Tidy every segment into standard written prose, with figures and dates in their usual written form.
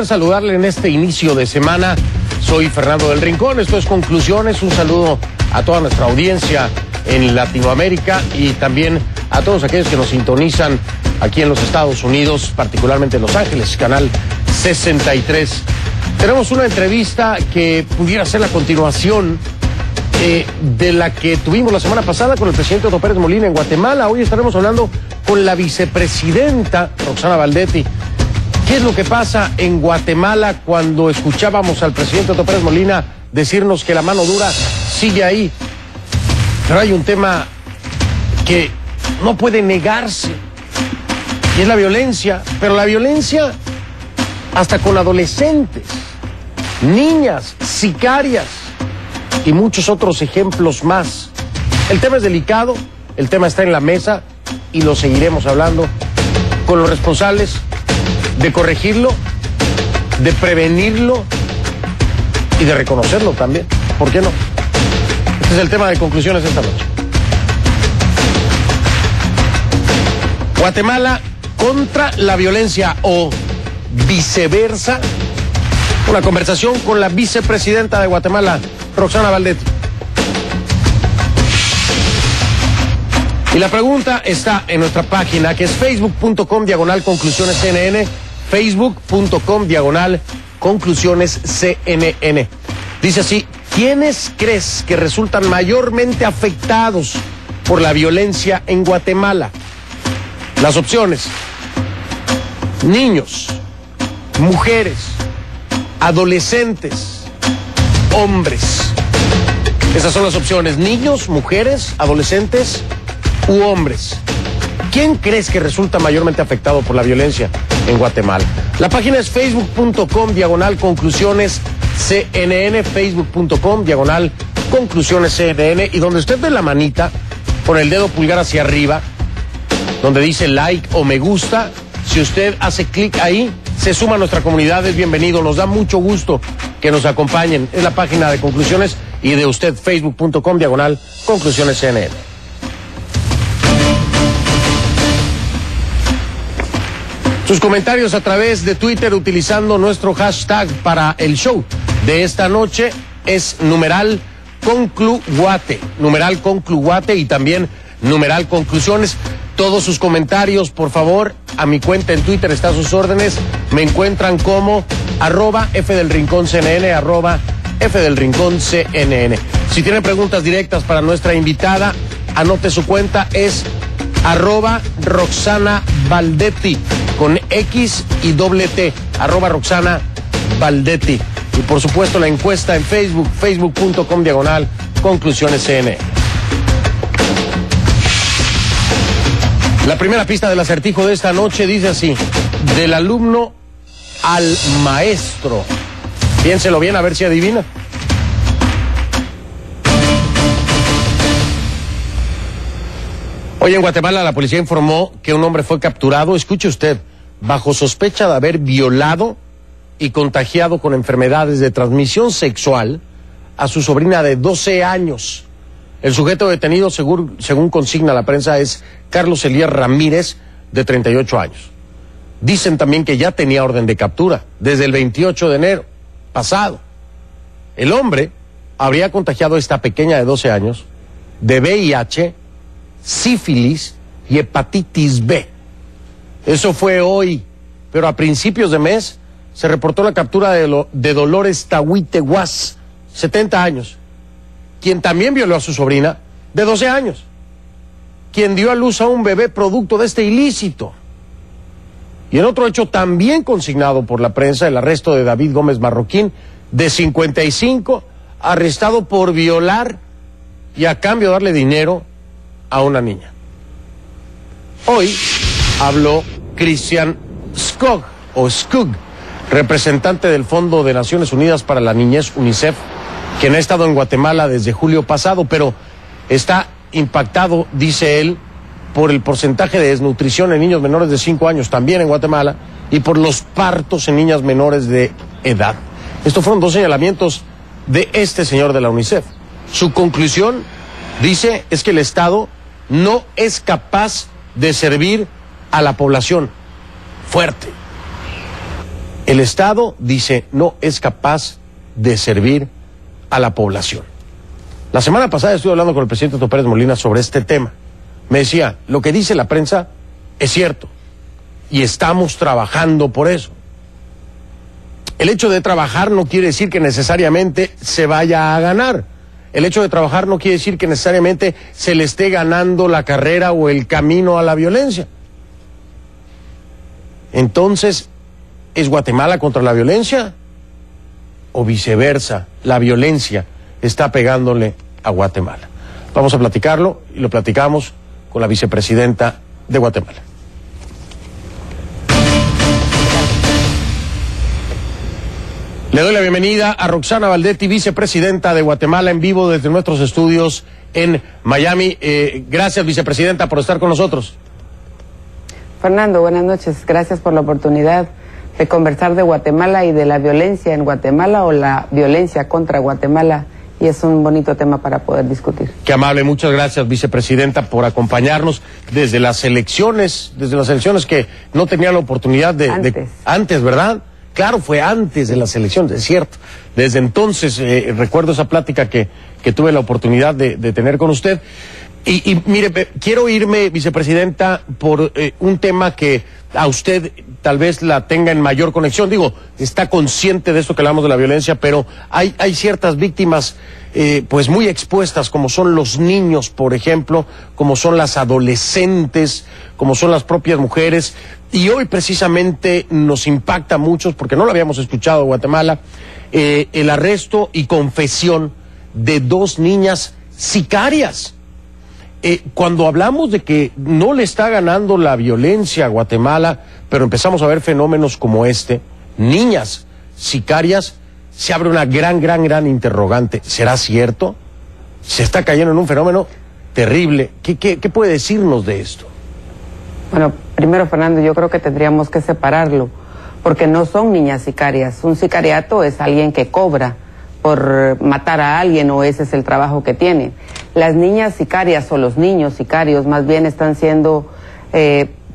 Saludarle en este inicio de semana. Soy Fernando del Rincón, esto es Conclusiones. Un saludo a toda nuestra audiencia en Latinoamérica y también a todos aquellos que nos sintonizan aquí en los Estados Unidos, particularmente en Los Ángeles, canal 63. Tenemos una entrevista que pudiera ser la continuación de la que tuvimos la semana pasada con el presidente Otto Pérez Molina en Guatemala. Hoy estaremos hablando con la vicepresidenta Roxana Baldetti. ¿Qué es lo que pasa en Guatemala cuando escuchábamos al presidente Otto Pérez Molina decirnos que la mano dura sigue ahí? Pero hay un tema que no puede negarse, y es la violencia, pero la violencia hasta con adolescentes, niñas, sicarias y muchos otros ejemplos más. El tema es delicado, el tema está en la mesa y lo seguiremos hablando con los responsables de corregirlo, de prevenirlo y de reconocerlo también. ¿Por qué no? Este es el tema de Conclusiones esta noche. Guatemala contra la violencia o viceversa. Una conversación con la vicepresidenta de Guatemala, Roxana Baldetti. Y la pregunta está en nuestra página, que es facebook.com/conclusionescnn, facebook.com/conclusionescnn. Dice así: ¿quiénes crees que resultan mayormente afectados por la violencia en Guatemala? Las opciones: niños, mujeres, adolescentes, hombres. Esas son las opciones: niños, mujeres, adolescentes u hombres. ¿Quién crees que resulta mayormente afectado por la violencia en Guatemala? La página es facebook.com/conclusionescnn, facebook.com/conclusionescnn, y donde usted ve la manita con el dedo pulgar hacia arriba, donde dice like o me gusta, si usted hace clic ahí, se suma a nuestra comunidad, es bienvenido, nos da mucho gusto que nos acompañen. Es la página de Conclusiones y de usted, facebook.com/conclusionescnn. Sus comentarios a través de Twitter utilizando nuestro hashtag para el show de esta noche es #concluguate y también #conclusiones. Todos sus comentarios, por favor, a mi cuenta en Twitter está a sus órdenes. Me encuentran como @FDelRincónCNN, @FDelRincónCNN. Si tienen preguntas directas para nuestra invitada, anote su cuenta, es @Roxana Baldetti, con X y doble T, @Roxana Baldetti. Y por supuesto la encuesta en Facebook, facebook.com/conclusionescnn. La primera pista del acertijo de esta noche dice así: del alumno al maestro. Piénselo bien a ver si adivina. Hoy en Guatemala la policía informó que un hombre fue capturado, escuche usted, bajo sospecha de haber violado y contagiado con enfermedades de transmisión sexual a su sobrina de 12 años. El sujeto detenido, según consigna la prensa, es Carlos Elías Ramírez, de 38 años. Dicen también que ya tenía orden de captura desde el 28 de enero pasado. El hombre habría contagiado a esta pequeña de 12 años de VIH, sífilis y hepatitis B. Eso fue hoy, pero a principios de mes se reportó la captura de Dolores Tahuite Guas, 70 años, quien también violó a su sobrina de 12 años, quien dio a luz a un bebé producto de este ilícito. Y en otro hecho también consignado por la prensa, el arresto de David Gómez Marroquín, de 55, arrestado por violar y a cambio de darle dinero a una niña. Hoy habló Christian Skog, representante del Fondo de Naciones Unidas para la Niñez, UNICEF, quien ha estado en Guatemala desde julio pasado, pero está impactado, dice él, por el porcentaje de desnutrición en niños menores de 5 años también en Guatemala y por los partos en niñas menores de edad. Estos fueron 2 señalamientos de este señor de la UNICEF. Su conclusión, dice, es que el Estado no es capaz de servir a la población. Fuerte. El Estado, dice, no es capaz de servir a la población. La semana pasada estuve hablando con el presidente Otto Pérez Molina sobre este tema. Me decía, lo que dice la prensa es cierto y estamos trabajando por eso. El hecho de trabajar no quiere decir que necesariamente se vaya a ganar. El hecho de trabajar no quiere decir que necesariamente se le esté ganando la carrera o el camino a la violencia. Entonces, ¿es Guatemala contra la violencia? ¿O viceversa? La violencia está pegándole a Guatemala. Vamos a platicarlo y lo platicamos con la vicepresidenta de Guatemala. Le doy la bienvenida a Roxana Valdetti, vicepresidenta de Guatemala, en vivo desde nuestros estudios en Miami. Gracias, vicepresidenta, por estar con nosotros. Fernando, buenas noches. Gracias por la oportunidad de conversar de Guatemala y de la violencia en Guatemala o la violencia contra Guatemala. Y es un bonito tema para poder discutir. Qué amable, muchas gracias, vicepresidenta, por acompañarnos desde las elecciones que no tenía la oportunidad de antes, ¿verdad? Claro, fue antes de las elecciones, es cierto. Desde entonces, recuerdo esa plática que tuve la oportunidad de tener con usted. Y mire, quiero irme, vicepresidenta, por un tema que a usted tal vez la tenga en mayor conexión. Digo, está consciente de esto que hablamos de la violencia, pero hay ciertas víctimas pues muy expuestas, como son los niños, por ejemplo, como son las adolescentes, como son las propias mujeres. Y hoy precisamente nos impacta a muchos, porque no lo habíamos escuchado en Guatemala, el arresto y confesión de 2 niñas sicarias. Cuando hablamos de que no le está ganando la violencia a Guatemala, pero empezamos a ver fenómenos como este, niñas sicarias, se abre una gran interrogante. ¿Será cierto? Se está cayendo en un fenómeno terrible. ¿Qué puede decirnos de esto? Bueno, primero, Fernando, yo creo que tendríamos que separarlo, porque no son niñas sicarias. Un sicariato es alguien que cobra por matar a alguien, o ese es el trabajo que tiene. Las niñas sicarias o los niños sicarios más bien están siendo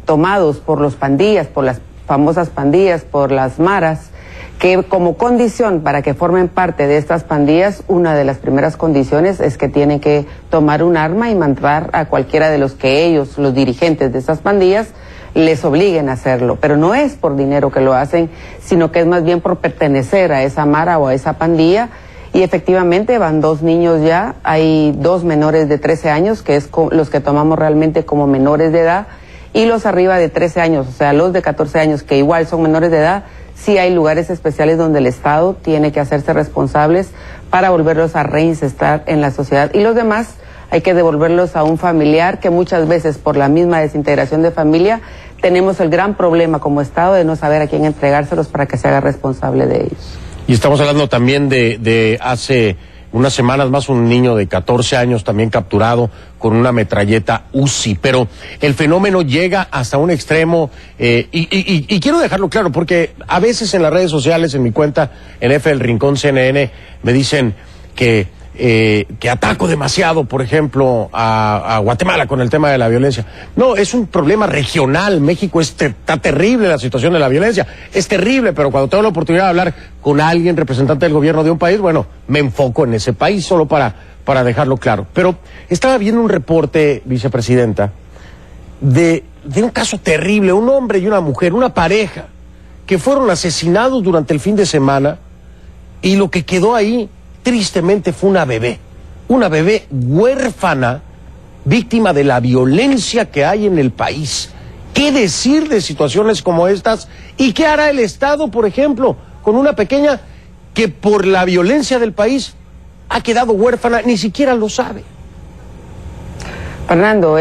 tomados por los pandillas, por las famosas pandillas, por las maras, que como condición para que formen parte de estas pandillas, una de las primeras condiciones es que tienen que tomar un arma y matar a cualquiera de los que ellos, los dirigentes de estas pandillas, les obliguen a hacerlo. Pero no es por dinero que lo hacen, sino que es más bien por pertenecer a esa mara o a esa pandilla. Y efectivamente van 2 niños ya, hay 2 menores de 13 años, que es los que tomamos realmente como menores de edad, y los arriba de 13 años, o sea, los de 14 años, que igual son menores de edad. Sí hay lugares especiales donde el Estado tiene que hacerse responsables para volverlos a reinstar en la sociedad. Y los demás hay que devolverlos a un familiar, que muchas veces por la misma desintegración de familia tenemos el gran problema como Estado de no saber a quién entregárselos para que se haga responsable de ellos. Y estamos hablando también de hace unas semanas más, un niño de 14 años también capturado con una metralleta Uzi. Pero el fenómeno llega hasta un extremo, y quiero dejarlo claro, porque a veces en las redes sociales, en mi cuenta, en F El Rincón CNN, me dicen que ataco demasiado, por ejemplo, a Guatemala con el tema de la violencia. No, es un problema regional. México está terrible la situación de la violencia. Es terrible, pero cuando tengo la oportunidad de hablar con alguien, representante del gobierno de un país, bueno, me enfoco en ese país solo para dejarlo claro. Pero estaba viendo un reporte, vicepresidenta, de un caso terrible, un hombre y una mujer, una pareja, que fueron asesinados durante el fin de semana, y lo que quedó ahí tristemente fue una bebé huérfana, víctima de la violencia que hay en el país. ¿Qué decir de situaciones como estas? ¿Y qué hará el Estado, por ejemplo, con una pequeña que por la violencia del país ha quedado huérfana, ni siquiera lo sabe? Fernando,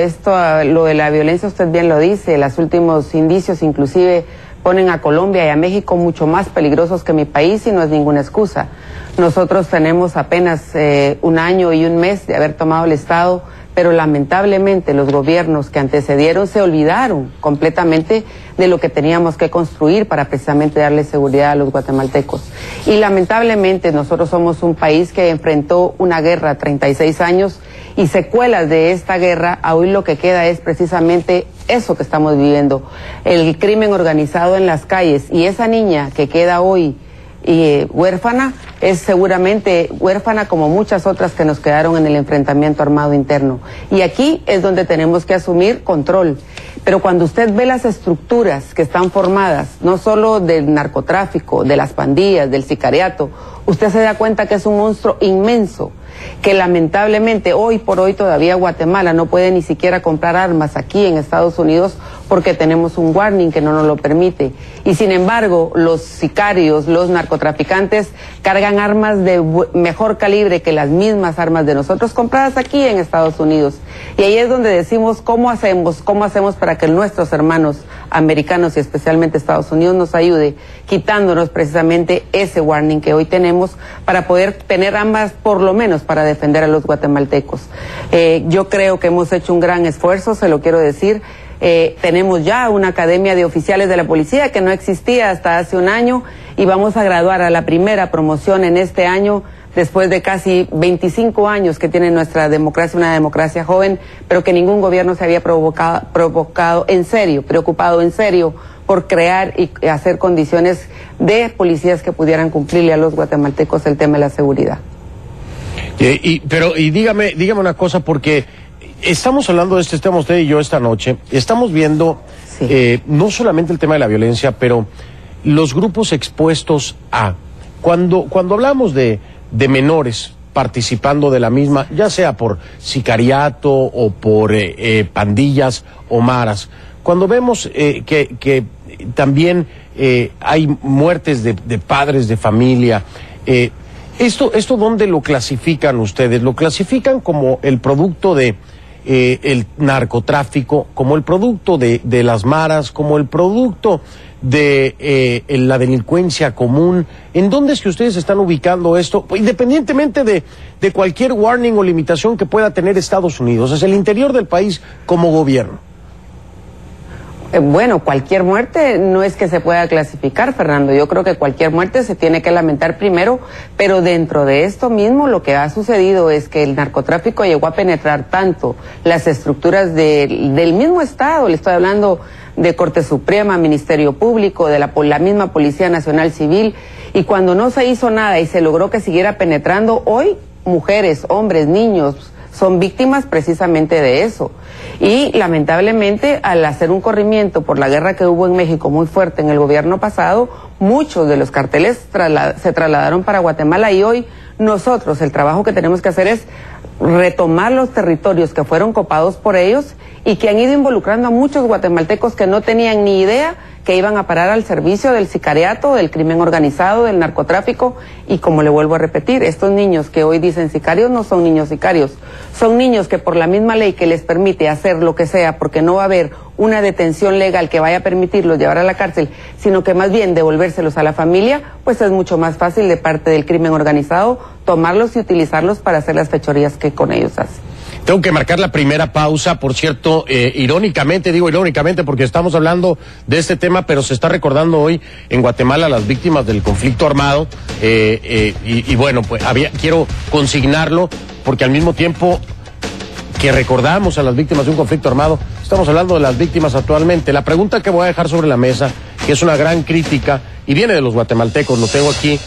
lo de la violencia, usted bien lo dice, los últimos indicios inclusive ponen a Colombia y a México mucho más peligrosos que mi país, y no es ninguna excusa. Nosotros tenemos apenas 1 año y 1 mes de haber tomado el Estado, pero lamentablemente los gobiernos que antecedieron se olvidaron completamente de lo que teníamos que construir para precisamente darle seguridad a los guatemaltecos. Y lamentablemente nosotros somos un país que enfrentó una guerra 36 años y secuelas de esta guerra, hoy lo que queda es precisamente eso que estamos viviendo, el crimen organizado en las calles, y esa niña que queda hoy huérfana es seguramente huérfana como muchas otras que nos quedaron en el enfrentamiento armado interno. Y aquí es donde tenemos que asumir control. Pero cuando usted ve las estructuras que están formadas, no solo del narcotráfico, de las pandillas, del sicariato, usted se da cuenta que es un monstruo inmenso, que lamentablemente hoy por hoy todavía Guatemala no puede ni siquiera comprar armas aquí en Estados Unidos porque tenemos un warning que no nos lo permite. Y sin embargo, los sicarios, los narcotraficantes cargan armas de mejor calibre que las mismas armas de nosotros compradas aquí en Estados Unidos. Y ahí es donde decimos cómo hacemos para que nuestros hermanos americanos y especialmente Estados Unidos nos ayude, quitándonos precisamente ese warning que hoy tenemos para poder tener ambas, por lo menos para defender a los guatemaltecos. Yo creo que hemos hecho un gran esfuerzo, se lo quiero decir. Tenemos ya una academia de oficiales de la policía que no existía hasta hace un año y vamos a graduar a la primera promoción en este año después de casi 25 años que tiene nuestra democracia, una democracia joven, pero que ningún gobierno se había preocupado en serio por crear y hacer condiciones de policías que pudieran cumplirle a los guatemaltecos el tema de la seguridad. Pero dígame una cosa, porque estamos hablando de este tema usted y yo esta noche, estamos viendo no solamente el tema de la violencia, pero los grupos expuestos a, cuando hablamos de menores participando de la misma, ya sea por sicariato o por pandillas o maras, cuando vemos que también hay muertes de padres de familia, ¿esto dónde lo clasifican ustedes? ¿Lo clasifican como el producto de el narcotráfico, como el producto de las maras, como el producto de la delincuencia común? ¿En dónde es que ustedes están ubicando esto? Independientemente de cualquier warning o limitación que pueda tener Estados Unidos, es el interior del país como gobierno. Bueno, cualquier muerte no es que se pueda clasificar, Fernando. Yo creo que cualquier muerte se tiene que lamentar primero, pero dentro de esto mismo lo que ha sucedido es que el narcotráfico llegó a penetrar tanto las estructuras del mismo Estado, le estoy hablando de Corte Suprema, Ministerio Público, de la misma Policía Nacional Civil, y cuando no se hizo nada y se logró que siguiera penetrando, hoy mujeres, hombres, niños son víctimas precisamente de eso. Y lamentablemente, al hacer un corrimiento por la guerra que hubo en México muy fuerte en el gobierno pasado, muchos de los carteles se trasladaron para Guatemala, y hoy nosotros el trabajo que tenemos que hacer es retomar los territorios que fueron copados por ellos y que han ido involucrando a muchos guatemaltecos que no tenían ni idea que iban a parar al servicio del sicariato, del crimen organizado, del narcotráfico. Y como le vuelvo a repetir, estos niños que hoy dicen sicarios no son niños sicarios, son niños que por la misma ley que les permite hacer lo que sea, porque no va a haber una detención legal que vaya a permitirlos llevar a la cárcel, sino que más bien devolvérselos a la familia, pues es mucho más fácil de parte del crimen organizado tomarlos y utilizarlos para hacer las fechorías que con ellos hacen. Tengo que marcar la primera pausa, por cierto, irónicamente, digo irónicamente porque estamos hablando de este tema, pero se está recordando hoy en Guatemala las víctimas del conflicto armado, y bueno, pues quiero consignarlo, porque al mismo tiempo que recordamos a las víctimas de un conflicto armado, estamos hablando de las víctimas actualmente. La pregunta que voy a dejar sobre la mesa, que es una gran crítica, y viene de los guatemaltecos, lo tengo aquí,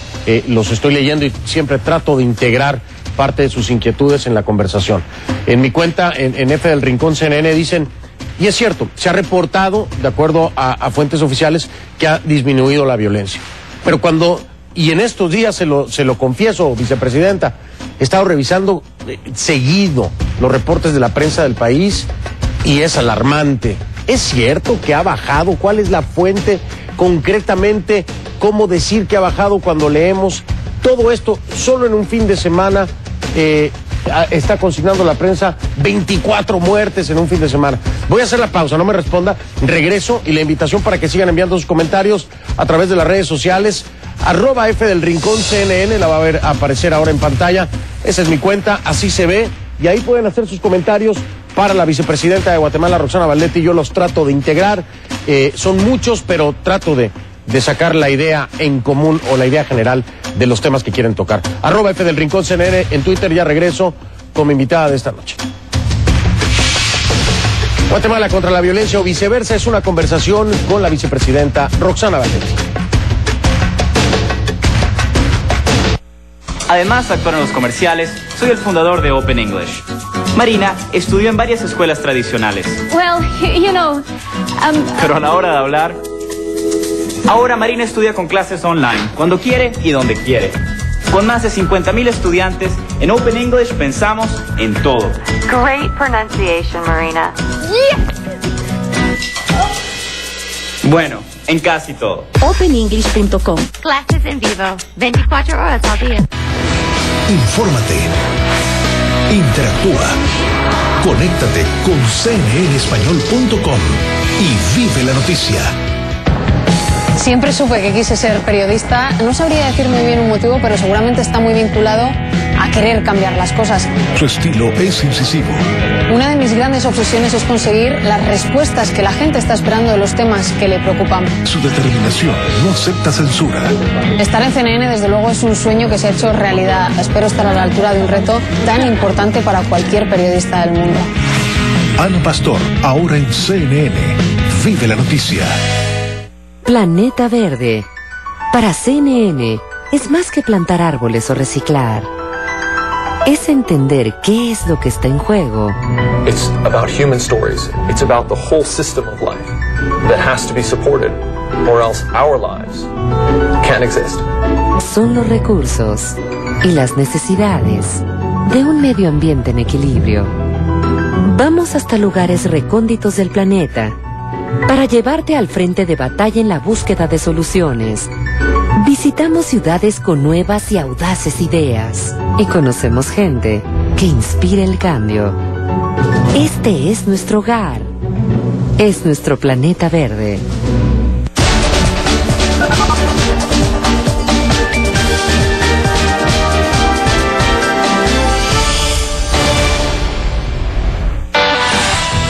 los estoy leyendo y siempre trato de integrar parte de sus inquietudes en la conversación. En mi cuenta, en F del Rincón CNN, dicen, y es cierto, se ha reportado, de acuerdo a fuentes oficiales, que ha disminuido la violencia. Pero y en estos días se lo confieso, vicepresidenta, he estado revisando seguido los reportes de la prensa del país y es alarmante. ¿Es cierto que ha bajado? ¿Cuál es la fuente concretamente? ¿Cómo decir que ha bajado cuando leemos todo esto solo en un fin de semana? Está consignando la prensa 24 muertes en un fin de semana. Voy a hacer la pausa, no me responda, regreso, y la invitación para que sigan enviando sus comentarios a través de las redes sociales, @F del Rincón CNN, la va a aparecer ahora en pantalla. Esa es mi cuenta, así se ve, y ahí pueden hacer sus comentarios para la vicepresidenta de Guatemala, Roxana Valdetti. Yo los trato de integrar, son muchos, pero trato de sacar la idea en común o la idea general de los temas que quieren tocar. @F del Rincón CNN en Twitter, ya regreso con mi invitada de esta noche. Guatemala contra la violencia o viceversa es una conversación con la vicepresidenta Roxana Valdetti. Además de actuar en los comerciales, soy el fundador de Open English. Marina estudió en varias escuelas tradicionales. Pero a la hora de hablar, ahora Marina estudia con clases online, cuando quiere y donde quiere. Con más de 50,000 estudiantes, en Open English pensamos en todo. Great pronunciation, Marina. Bueno, en casi todo. OpenEnglish.com. Clases en vivo, 24 horas al día. Infórmate, interactúa, conéctate con cnnespañol.com y vive la noticia. Siempre supe que quise ser periodista. No sabría decir muy bien un motivo, pero seguramente está muy vinculado a querer cambiar las cosas. Su estilo es incisivo. Una de mis grandes obsesiones es conseguir las respuestas que la gente está esperando de los temas que le preocupan. Su determinación no acepta censura. Estar en CNN, desde luego, es un sueño que se ha hecho realidad. Espero estar a la altura de un reto tan importante para cualquier periodista del mundo. Ana Pastor, ahora en CNN. Vive la noticia. Planeta Verde. Para CNN, es más que plantar árboles o reciclar. Es entender qué es lo que está en juego. It's about human stories. It's about the whole system of life that has to be supported, or else our lives can't exist. Son los recursos y las necesidades de un medio ambiente en equilibrio. Vamos hasta lugares recónditos del planeta para llevarte al frente de batalla en la búsqueda de soluciones. Visitamos ciudades con nuevas y audaces ideas y conocemos gente que inspira el cambio. Este es nuestro hogar. Es nuestro planeta verde.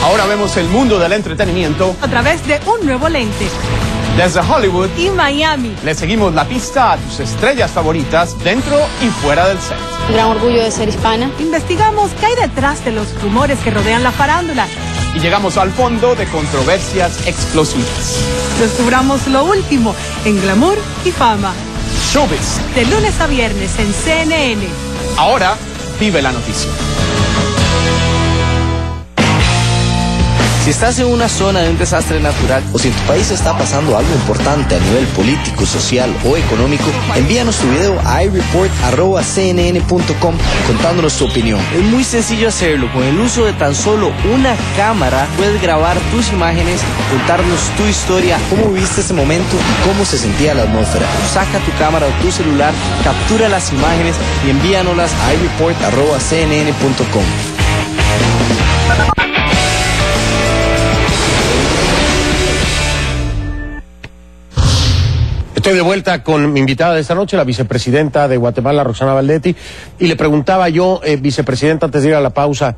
Ahora vemos el mundo del entretenimiento a través de un nuevo lente. Desde Hollywood y Miami. le seguimos la pista a tus estrellas favoritas dentro y fuera del set. Gran orgullo de ser hispana. Investigamos qué hay detrás de los rumores que rodean la farándula. Y llegamos al fondo de controversias explosivas. Descubramos lo último en glamour y fama. Showbiz. De lunes a viernes en CNN. Ahora vive la noticia. Si estás en una zona de un desastre natural o si en tu país está pasando algo importante a nivel político, social o económico, envíanos tu video a ireport@cnn.com contándonos tu opinión. Es muy sencillo hacerlo. Con el uso de tan solo una cámara puedes grabar tus imágenes, contarnos tu historia, cómo viviste ese momento y cómo se sentía la atmósfera. Saca tu cámara o tu celular, captura las imágenes y envíanoslas a ireport@cnn.com. Estoy de vuelta con mi invitada de esta noche, la vicepresidenta de Guatemala, Roxana Valdetti, y le preguntaba yo, vicepresidenta, antes de ir a la pausa,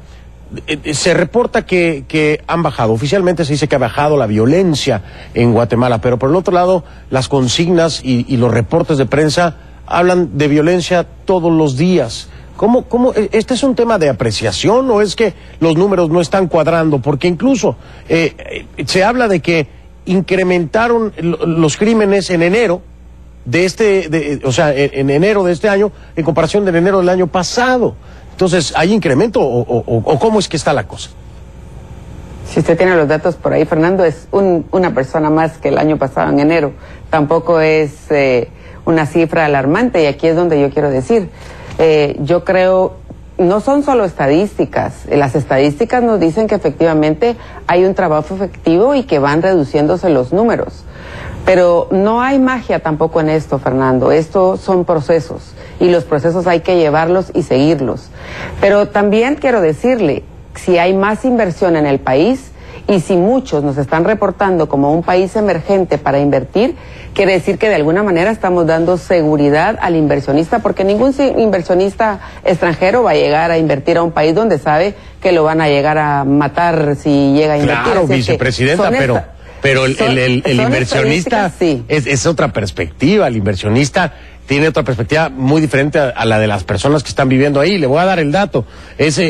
se reporta que han bajado, oficialmente se dice que ha bajado la violencia en Guatemala, pero por el otro lado, las consignas y los reportes de prensa hablan de violencia todos los días. ¿Cómo, este es un tema de apreciación o es que los números no están cuadrando? Porque incluso se habla de que incrementaron los crímenes en enero de en enero de este año en comparación del enero del año pasado. Entonces, ¿hay incremento o cómo es que está la cosa? Si usted tiene los datos por ahí, Fernando, es una persona más que el año pasado en enero. Tampoco es una cifra alarmante y aquí es donde yo quiero decir. Yo creo, no son solo estadísticas, las estadísticas nos dicen que efectivamente hay un trabajo efectivo y que van reduciéndose los números. Pero no hay magia tampoco en esto, Fernando. Esto son procesos y los procesos hay que llevarlos y seguirlos. Pero también quiero decirle, si hay más inversión en el país y si muchos nos están reportando como un país emergente para invertir, quiere decir que de alguna manera estamos dando seguridad al inversionista, porque ningún inversionista extranjero va a llegar a invertir a un país donde sabe que lo van a llegar a matar si llega a invertir. Claro, vicepresidenta, pero el inversionista sí. es otra perspectiva. El inversionista tiene otra perspectiva muy diferente a la de las personas que están viviendo ahí. Le voy a dar el dato.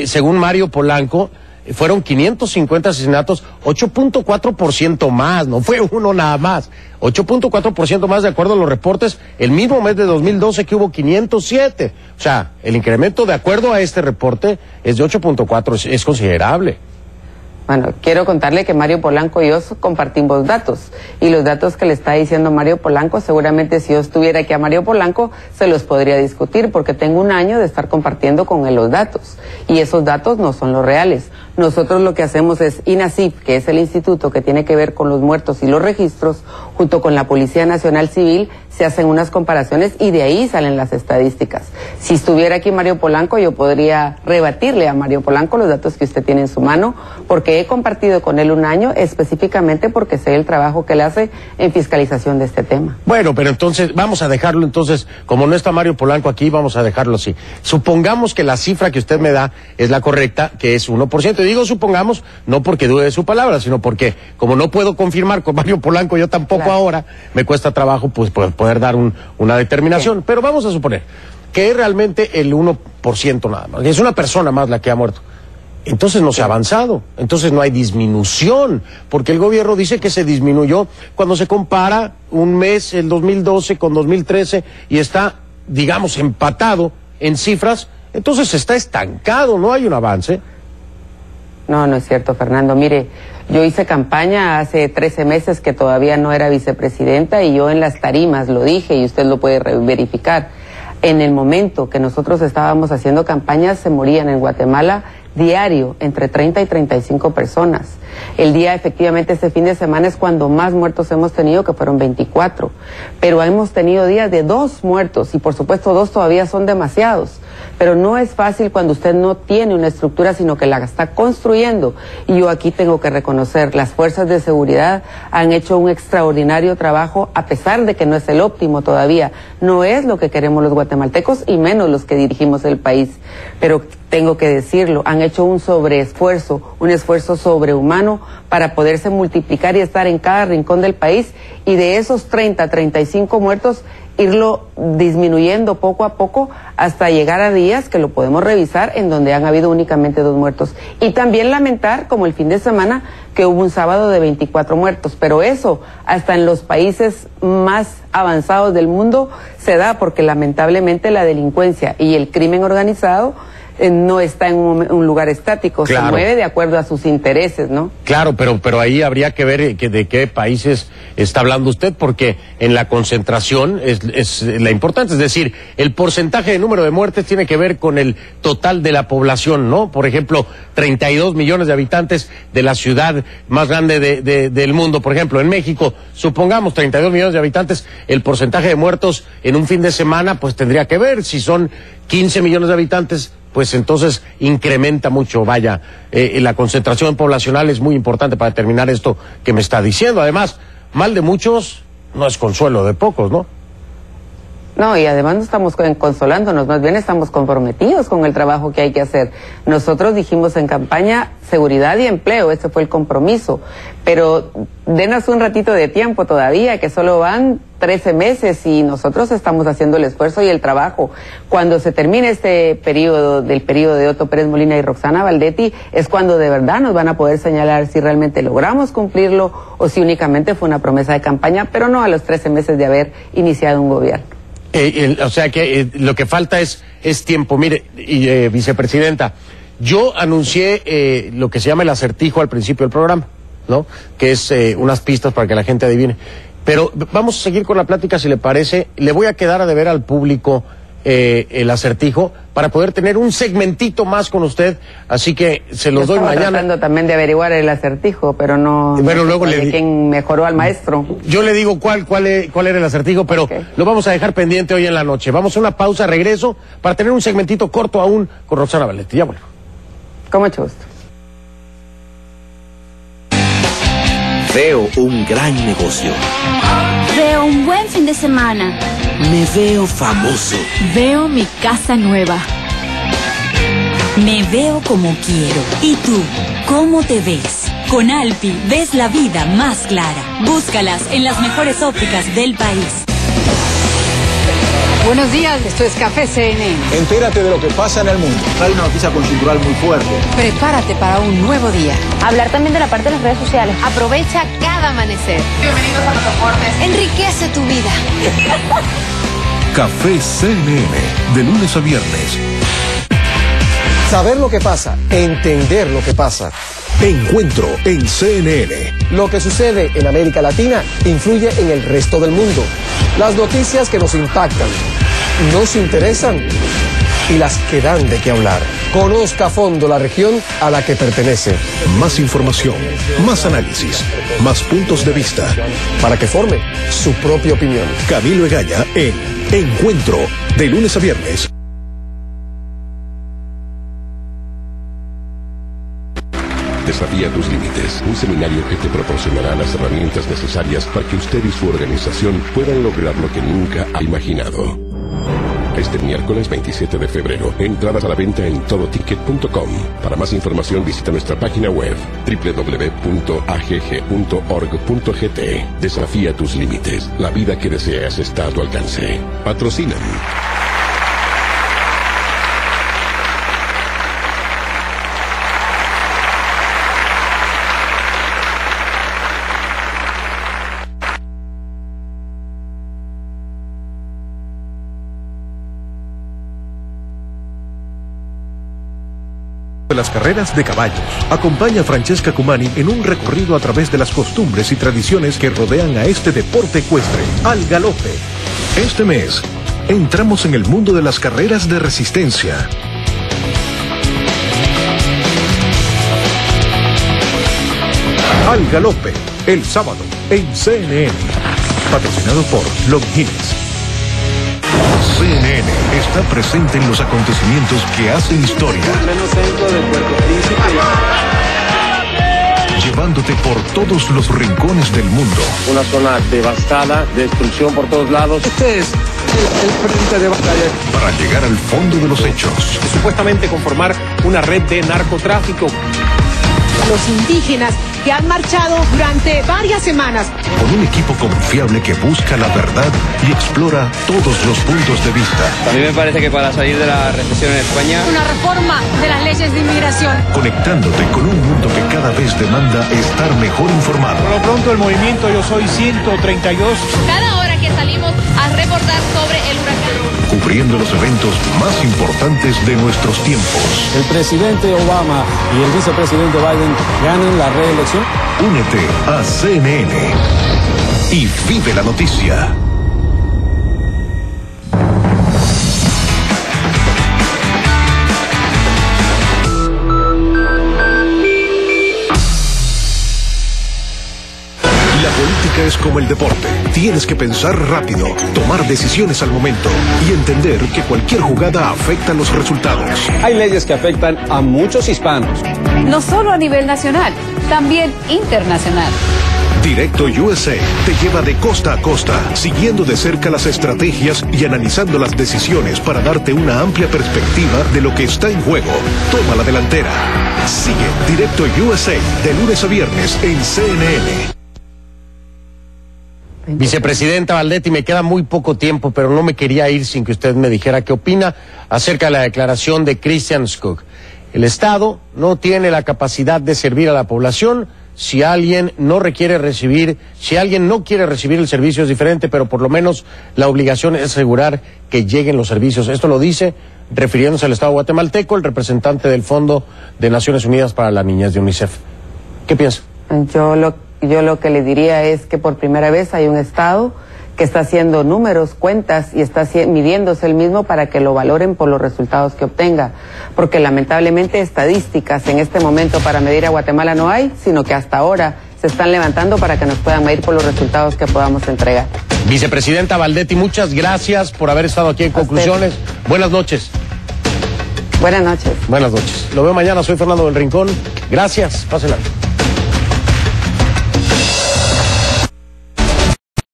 Según Mario Polanco, fueron 550 asesinatos, 8.4% más, no fue uno nada más, 8.4% más de acuerdo a los reportes, el mismo mes de 2012 que hubo 507. O sea, el incremento de acuerdo a este reporte es de 8.4, es considerable. Bueno, quiero contarle que Mario Polanco y yo compartimos datos, y los datos que le está diciendo Mario Polanco, seguramente si yo estuviera aquí a Mario Polanco, se los podría discutir, porque tengo un año de estar compartiendo con él los datos, y esos datos no son los reales. Nosotros lo que hacemos es INACIF, que es el instituto que tiene que ver con los muertos y los registros, junto con la Policía Nacional Civil, se hacen unas comparaciones y de ahí salen las estadísticas. Si estuviera aquí Mario Polanco, yo podría rebatirle a Mario Polanco los datos que usted tiene en su mano, porque he compartido con él un año específicamente porque sé el trabajo que él hace en fiscalización de este tema. Bueno, pero entonces vamos a dejarlo, como no está Mario Polanco aquí, vamos a dejarlo así. Supongamos que la cifra que usted me da es la correcta, que es 1%. Y digo supongamos, no porque dude de su palabra, sino porque como no puedo confirmar con Mario Polanco, yo tampoco ahora, me cuesta trabajo pues poder dar una determinación. Sí. Pero vamos a suponer que es realmente el 1% nada más, que es una persona más la que ha muerto. Entonces no se ha avanzado, entonces no hay disminución, porque el gobierno dice que se disminuyó cuando se compara un mes, el 2012 con 2013, y está, digamos, empatado en cifras, entonces está estancado, no hay un avance. No, no es cierto, Fernando. Mire, yo hice campaña hace 13 meses que todavía no era vicepresidenta, y yo en las tarimas lo dije, y usted lo puede verificar. En el momento que nosotros estábamos haciendo campañas, se morían en Guatemala diario entre 30 y 35 personas. El día, efectivamente, este fin de semana es cuando más muertos hemos tenido, que fueron 24. Pero hemos tenido días de 2 muertos, y por supuesto 2 todavía son demasiados. Pero no es fácil cuando usted no tiene una estructura, sino que la está construyendo. Y yo aquí tengo que reconocer, las fuerzas de seguridad han hecho un extraordinario trabajo, a pesar de que no es el óptimo todavía. No es lo que queremos los guatemaltecos, y menos los que dirigimos el país. Pero tengo que decirlo, han hecho un sobreesfuerzo, un esfuerzo sobrehumano para poderse multiplicar y estar en cada rincón del país, y de esos 30, 35 muertos, irlo disminuyendo poco a poco hasta llegar a días que lo podemos revisar en donde han habido únicamente 2 muertos. Y también lamentar, como el fin de semana, que hubo un sábado de 24 muertos, pero eso hasta en los países más avanzados del mundo se da, porque lamentablemente la delincuencia y el crimen organizado no está en un lugar estático, claro. Se mueve de acuerdo a sus intereses, ¿no? Claro, pero ahí habría que ver de qué países está hablando usted, porque en la concentración es la importante, es decir, el porcentaje de número de muertes tiene que ver con el total de la población, ¿no? Por ejemplo, 32 millones de habitantes de la ciudad más grande del mundo, por ejemplo, en México, supongamos 32 millones de habitantes, el porcentaje de muertos en un fin de semana, pues tendría que ver, si son 15 millones de habitantes, pues entonces incrementa mucho, vaya, la concentración poblacional es muy importante para determinar esto que me está diciendo. Además, mal de muchos no es consuelo de pocos, ¿no? No, y además no estamos consolándonos, más bien estamos comprometidos con el trabajo que hay que hacer. Nosotros dijimos en campaña seguridad y empleo, ese fue el compromiso, pero denos un ratito de tiempo todavía, que solo van 13 meses y nosotros estamos haciendo el esfuerzo y el trabajo. Cuando se termine este periodo, del periodo de Otto Pérez Molina y Roxana Valdetti, es cuando de verdad nos van a poder señalar si realmente logramos cumplirlo o si únicamente fue una promesa de campaña, pero no a los 13 meses de haber iniciado un gobierno. O sea que lo que falta es tiempo. Mire, vicepresidenta, yo anuncié lo que se llama el acertijo al principio del programa, ¿no? Que es unas pistas para que la gente adivine. Pero vamos a seguir con la plática, si le parece. Le voy a quedar a deber al público el acertijo para poder tener un segmentito más con usted, así que se los doy mañana. Tratando también de averiguar el acertijo, pero no. Bueno, luego le quién mejoró al maestro. Yo le digo cuál era el acertijo, pero lo vamos a dejar pendiente hoy en la noche. Vamos a una pausa, regreso para tener un segmentito corto aún con Roxana Valdetti. Ya vuelvo. Con mucho gusto. Veo un gran negocio. Veo un buen fin de semana. Me veo famoso. Veo mi casa nueva. Me veo como quiero. ¿Y tú? ¿Cómo te ves? Con Alpi ves la vida más clara. Búscalas en las mejores ópticas del país. Buenos días, esto es Café CNN. Entérate de lo que pasa en el mundo. Trae una noticia coyuntural muy fuerte. Prepárate para un nuevo día. Hablar también de la parte de las redes sociales. Aprovecha cada amanecer. Bienvenidos a los deportes. Enriquece tu vida. Café CNN, de lunes a viernes. Saber lo que pasa, entender lo que pasa. Encuentro en CNN. Lo que sucede en América Latina influye en el resto del mundo. Las noticias que nos impactan, nos interesan y las que dan de qué hablar. Conozca a fondo la región a la que pertenece. Más información, más análisis, más puntos de vista. Para que forme su propia opinión. Camilo Egaña en Encuentro, de lunes a viernes. Desafía tus límites. Un seminario que te proporcionará las herramientas necesarias para que usted y su organización puedan lograr lo que nunca ha imaginado. Este miércoles 27 de febrero, entradas a la venta en todoticket.com. Para más información visita nuestra página web www.agg.org.gt. Desafía tus límites. La vida que deseas está a tu alcance. Patrocinan. De las carreras de caballos. Acompaña a Francesca Cumani en un recorrido a través de las costumbres y tradiciones que rodean a este deporte ecuestre, al galope. Este mes, entramos en el mundo de las carreras de resistencia. Al galope, el sábado, en CNN. Patrocinado por Longines. CNN está presente en los acontecimientos que hacen historia. Llevándote por todos los rincones del mundo. Una zona devastada, destrucción por todos lados. Este es el frente de batalla. Para llegar al fondo de los hechos. Supuestamente conformar una red de narcotráfico. Los indígenas que han marchado durante varias semanas. Con un equipo confiable que busca la verdad y explora todos los puntos de vista. A mí me parece que para salir de la recesión en España... Una reforma de las leyes de inmigración. Conectándote con un mundo que cada vez demanda estar mejor informado. Por lo pronto el movimiento Yo Soy 132. Cada hora que salimos a reportar sobre el huracán. Cubriendo los eventos más importantes de nuestros tiempos. El presidente Obama y el vicepresidente Biden ganan la reelección. Únete a CNN y vive la noticia. La política es como el deporte. Tienes que pensar rápido, tomar decisiones al momento y entender que cualquier jugada afecta los resultados. Hay leyes que afectan a muchos hispanos. No solo a nivel nacional, también internacional. Directo USA te lleva de costa a costa, siguiendo de cerca las estrategias y analizando las decisiones para darte una amplia perspectiva de lo que está en juego. Toma la delantera. Sigue Directo USA de lunes a viernes en CNN. Vicepresidenta Valdetti, me queda muy poco tiempo, pero no me quería ir sin que usted me dijera qué opina acerca de la declaración de Christian Skog. El Estado no tiene la capacidad de servir a la población. Si alguien no quiere recibir el servicio es diferente, pero por lo menos la obligación es asegurar que lleguen los servicios. Esto lo dice, refiriéndose al Estado guatemalteco, el representante del Fondo de Naciones Unidas para la Niñez de UNICEF. ¿Qué piensa? Yo lo que le diría es que por primera vez hay un Estado que está haciendo números, cuentas y está midiéndose el mismo para que lo valoren por los resultados que obtenga. Porque lamentablemente estadísticas en este momento para medir a Guatemala no hay, sino que hasta ahora se están levantando para que nos puedan medir por los resultados que podamos entregar. Vicepresidenta Valdetti, muchas gracias por haber estado aquí en Conclusiones. Buenas noches. Buenas noches. Buenas noches. Lo veo mañana, soy Fernando del Rincón. Gracias, pásenla.